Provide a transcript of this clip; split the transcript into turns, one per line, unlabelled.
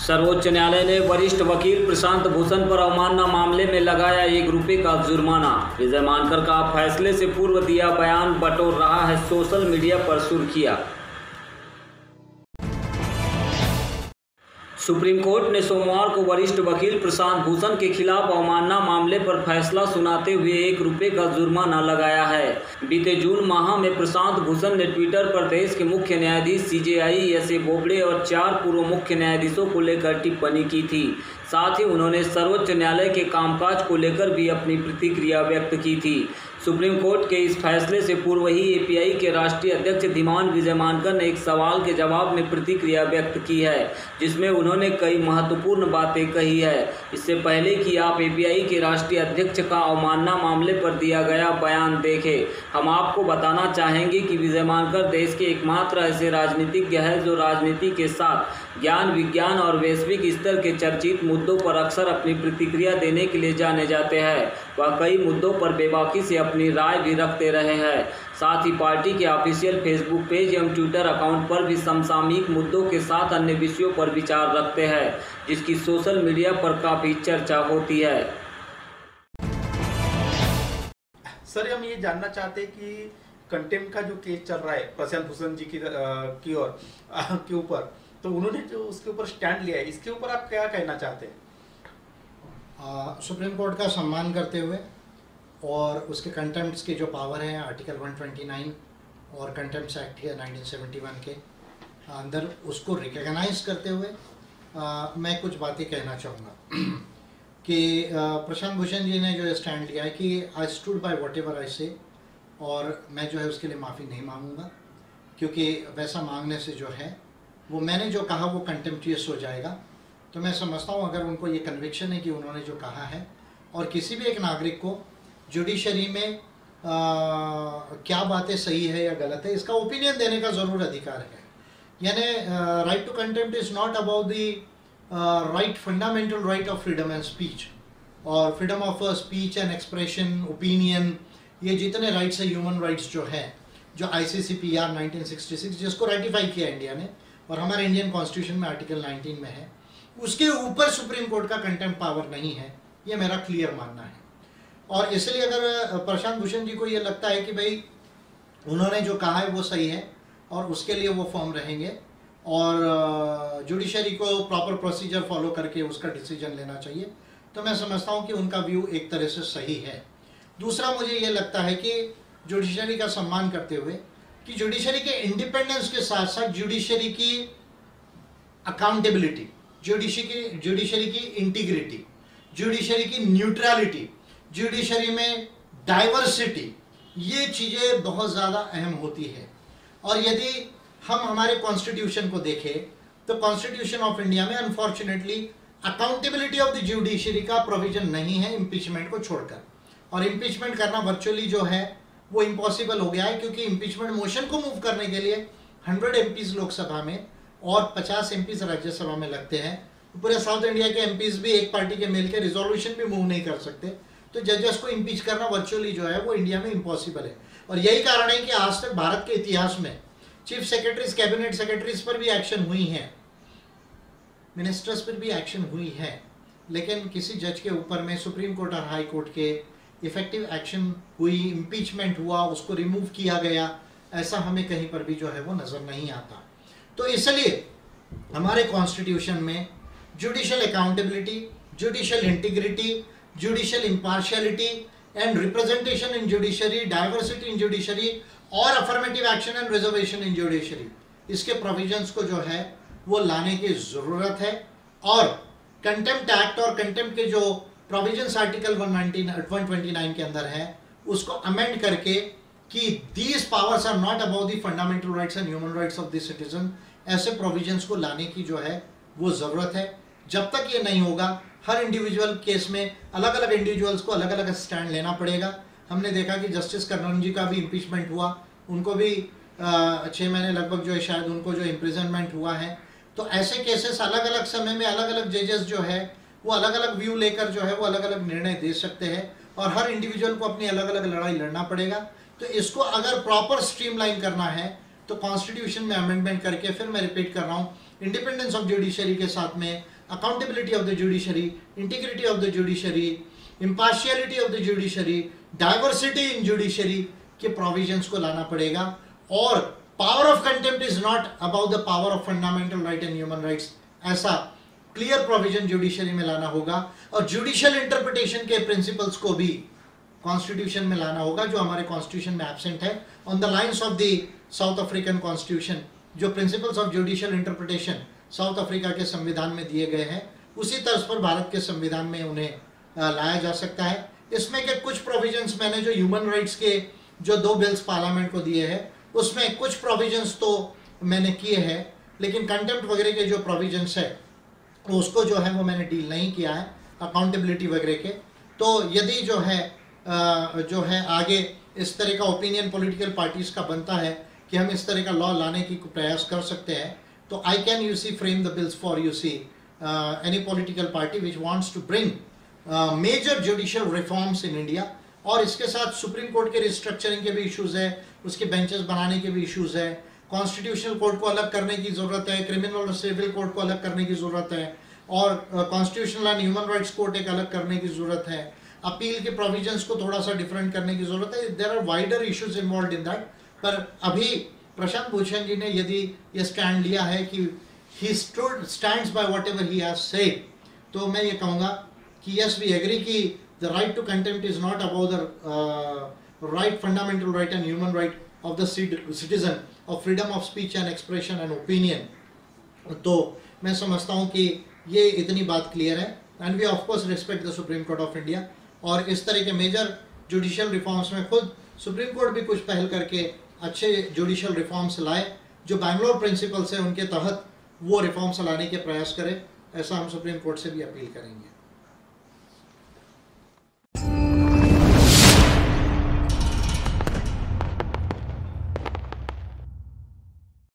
सर्वोच्च न्यायालय ने वरिष्ठ वकील प्रशांत भूषण पर अवमानना मामले में लगाया ₹1 का जुर्माना। विजय मानकर का फैसले से पूर्व दिया बयान बटोर रहा है सोशल मीडिया पर सुर्खियां। सुप्रीम कोर्ट ने सोमवार को वरिष्ठ वकील प्रशांत भूषण के खिलाफ अवमानना मामले पर फैसला सुनाते हुए ₹1 का जुर्माना लगाया है। बीते जून माह में प्रशांत भूषण ने ट्विटर पर देश के मुख्य न्यायाधीश CJI S.A. बोबड़े और 4 पूर्व मुख्य न्यायाधीशों को लेकर टिप्पणी की थी। साथ ही उन्होंने सर्वोच्च न्यायालय के कामकाज को लेकर भी अपनी प्रतिक्रिया व्यक्त की थी। सुप्रीम कोर्ट के इस फैसले से पूर्व ही API के राष्ट्रीय अध्यक्ष धीमान विजय मानकर ने एक सवाल के जवाब में प्रतिक्रिया व्यक्त की है, जिसमें उन्होंने कई महत्वपूर्ण बातें कही है। इससे पहले कि आप API के राष्ट्रीय अध्यक्ष का अवमानना मामले पर दिया गया बयान देखें, हम आपको बताना चाहेंगे कि विजय मानकर देश के एकमात्र ऐसे राजनीतिज्ञ हैं जो राजनीति के साथ ज्ञान, विज्ञान और वैश्विक स्तर के चर्चित मुद्दों पर अक्सर अपनी प्रतिक्रिया देने के लिए जाने जाते हैं। वह कई मुद्दों पर बेबाकी से अपनी राय भी रखते रहे हैं। साथ ही पार्टी के ऑफिशियल फेसबुक पेज एवं ट्विटर अकाउंट पर भी समसामयिक मुद्दों के साथ अन्य विषयों पर विचार रखते हैं, जिसकी सोशल मीडिया पर काफ़ी चर्चा होती है।
सर, हम ये जानना चाहते हैं कि कंटेम्प्ट का जो केस चल रहा है प्रशांत भूषण जी की ओर के ऊपर, तो उन्होंने जो उसके ऊपर स्टैंड लिया है, इसके ऊपर आप क्या कहना चाहते हैं?
सुप्रीम कोर्ट का सम्मान करते हुए और उसके कंटेम्प्ट्स के जो पावर हैं आर्टिकल 129 और कंटेम्प्ट्स एक्ट है 1971 के अंदर, उसको रिकॉग्नाइज करते हुए मैं कुछ बातें कहना चाहूँगा कि प्रशांत भूषण जी ने जो स्टैंड लिया है कि I stood by what ever I से, और मैं जो है उसके लिए माफ़ी नहीं मांगूंगा, क्योंकि वैसा मांगने से जो है वो मैंने जो कहा वो कंटेम्प्टियस हो जाएगा। तो मैं समझता हूँ अगर उनको ये कन्विक्शन है कि उन्होंने जो कहा है, और किसी भी एक नागरिक को जुडिशरी में क्या बातें सही है या गलत है इसका ओपिनियन देने का ज़रूर अधिकार है। यानी right to contempt is not about the right, fundamental right of freedom and speech और freedom of speech and expression, opinion, ये जितने राइट्स है ह्यूमन राइट्स जो है, जो ICCPR 1966 जिसको रेटिफाई किया इंडिया ने और हमारे इंडियन कॉन्स्टिट्यूशन में आर्टिकल 19 में है, उसके ऊपर सुप्रीम कोर्ट का कंटेम्प्ट पावर नहीं है, ये मेरा क्लियर मानना है। और इसलिए अगर प्रशांत भूषण जी को ये लगता है कि भाई उन्होंने जो कहा है वो सही है और उसके लिए वो फर्म रहेंगे और जुडिशरी को प्रॉपर प्रोसीजर फॉलो करके उसका डिसीजन लेना चाहिए, तो मैं समझता हूँ कि उनका व्यू एक तरह से सही है। दूसरा, मुझे ये लगता है कि जुडिशरी का सम्मान करते हुए कि जुडिशरी के इंडिपेंडेंस के साथ साथ जुडिशरी की अकाउंटेबिलिटी, जुडिशरी की इंटीग्रिटी, जुडिशरी की न्यूट्रलिटी, जुडिशरी में डाइवर्सिटी, ये चीज़ें बहुत ज़्यादा अहम होती है। और यदि हम हमारे कॉन्स्टिट्यूशन को देखें तो कॉन्स्टिट्यूशन ऑफ इंडिया में unfortunately accountability of the judiciary का प्रोविजन नहीं है इम्पीचमेंट को छोड़कर, और इम्पीचमेंट करना वर्चुअली जो है वो इम्पॉसिबल हो गया है, क्योंकि इम्पीचमेंट मोशन को मूव करने के लिए 100 MPs लोकसभा में और 50 MPs राज्यसभा में लगते हैं। पूरे साउथ इंडिया के MPs भी एक पार्टी के मिल के रिजोल्यूशन भी मूव नहीं कर सकते, तो जजेस को इम्पीच करना वर्चुअली जो है वो इंडिया में इम्पॉसिबल है। और यही कारण है कि आज तक भारत के इतिहास में चीफ सेक्रेटरीज, कैबिनेट सेक्रेटरीज पर भी एक्शन हुई है, मिनिस्टर्स पर भी एक्शन हुई है, लेकिन किसी जज के ऊपर में सुप्रीम कोर्ट और हाई कोर्ट के इफेक्टिव एक्शन हुई, इम्पीचमेंट हुआ, उसको रिमूव किया गया, ऐसा हमें कहीं पर भी जो है वो नज़र नहीं आता। तो इसलिए हमारे कॉन्स्टिट्यूशन में judicial accountability, judicial integrity, judicial impartiality and representation in judiciary, diversity in judiciary और affirmative action and reservation in judiciary, इसके प्रोविजंस को जो है वो लाने की ज़रूरत है। और कंटेम्प्ट एक्ट और कंटेम्प्ट के जो प्रोविजंस आर्टिकल 129 के अंदर है उसको अमेंड करके कि these powers are not about the fundamental rights and human rights of the citizen, ऐसे प्रोविजंस को लाने की जो है वो ज़रूरत है। जब तक ये नहीं होगा, हर इंडिविजुअल केस में अलग अलग इंडिविजुअल्स को अलग अलग स्टैंड लेना पड़ेगा। हमने देखा कि जस्टिस कर्नन जी का भी इम्पीचमेंट हुआ, उनको भी 6 महीने लगभग जो है शायद उनको जो इम्प्रिजनमेंट हुआ है। तो ऐसे केसेस अलग अलग समय में अलग अलग जजेस जो है वो अलग अलग व्यू लेकर जो है वो अलग अलग निर्णय दे सकते हैं, और हर इंडिविजुअल को अपनी अलग अलग लड़ाई लड़ना पड़ेगा। तो इसको अगर प्रॉपर स्ट्रीमलाइन करना है तो कॉन्स्टिट्यूशन में अमेंडमेंट करके, फिर मैं रिपीट कर रहा हूँ, इंडिपेंडेंस ऑफ जुडिशरी के साथ में accountability of the judiciary, integrity of the judiciary, impartiality of the judiciary, diversity in judiciary के प्रोविजंस को लाना पड़ेगा। और power of contempt is not about the power of fundamental right and human rights, ऐसा clear provision judiciary में लाना होगा। और जुडिशियल इंटरप्रिटेशन के प्रिंसिपल्स को भी कॉन्स्टिट्यूशन में लाना होगा, जो हमारे कॉन्स्टिट्यूशन में एब्सेंट है। On the lines of the South African constitution, जो principles of judicial interpretation South Africa के संविधान में दिए गए हैं, उसी तर्ज पर भारत के संविधान में उन्हें लाया जा सकता है। इसमें के कुछ प्रोविजंस मैंने जो ह्यूमन राइट्स के जो 2 बिल्स पार्लियामेंट को दिए हैं, उसमें कुछ प्रोविजंस तो मैंने किए हैं, लेकिन कंटेम्प्ट वगैरह के जो प्रोविजंस है उसको जो है वो मैंने डील नहीं किया है, अकाउंटेबिलिटी वगैरह के। तो यदि जो है आगे इस तरह का ओपिनियन पॉलिटिकल पार्टीज का बनता है कि हम इस तरह का लॉ लाने की प्रयास कर सकते हैं, तो I can you see frame the bills for you see any political party which wants to bring major judicial reforms in India. और इसके साथ सुप्रीम कोर्ट के रिस्ट्रक्चरिंग के भी इश्यूज है, उसके बेंचेस बनाने के भी इश्यूज है, कॉन्स्टिट्यूशनल कोर्ट को अलग करने की जरूरत है, क्रिमिनल और सिविल कोर्ट को अलग करने की जरूरत है, और constitutional and human rights court एक अलग करने की जरूरत है, अपील के प्रोविजंस को थोड़ा सा डिफरेंट करने की जरूरत है। There are wider issues involve in that. पर अभी प्रशांत भूषण जी ने यदि ये स्टैंड लिया है कि he stands by whatever he has said, तो मैं ये कहूँगा कि यस वी एग्री कि the right to contempt is not about the right, fundamental right and human right of the citizen of freedom of speech and expression and opinion। तो मैं समझता हूँ कि ये इतनी बात क्लियर है। And we of course respect the Supreme Court of India, और इस तरह के मेजर जुडिशियल रिफॉर्म्स में खुद सुप्रीम कोर्ट भी कुछ पहल करके अच्छे जुडिशियल रिफॉर्म्स लाए, जो बैंगलोर प्रिंसिपल्स है उनके तहत वो रिफॉर्म्स लाने के प्रयास करे। ऐसा हम सुप्रीम कोर्ट से भी अपील करेंगे।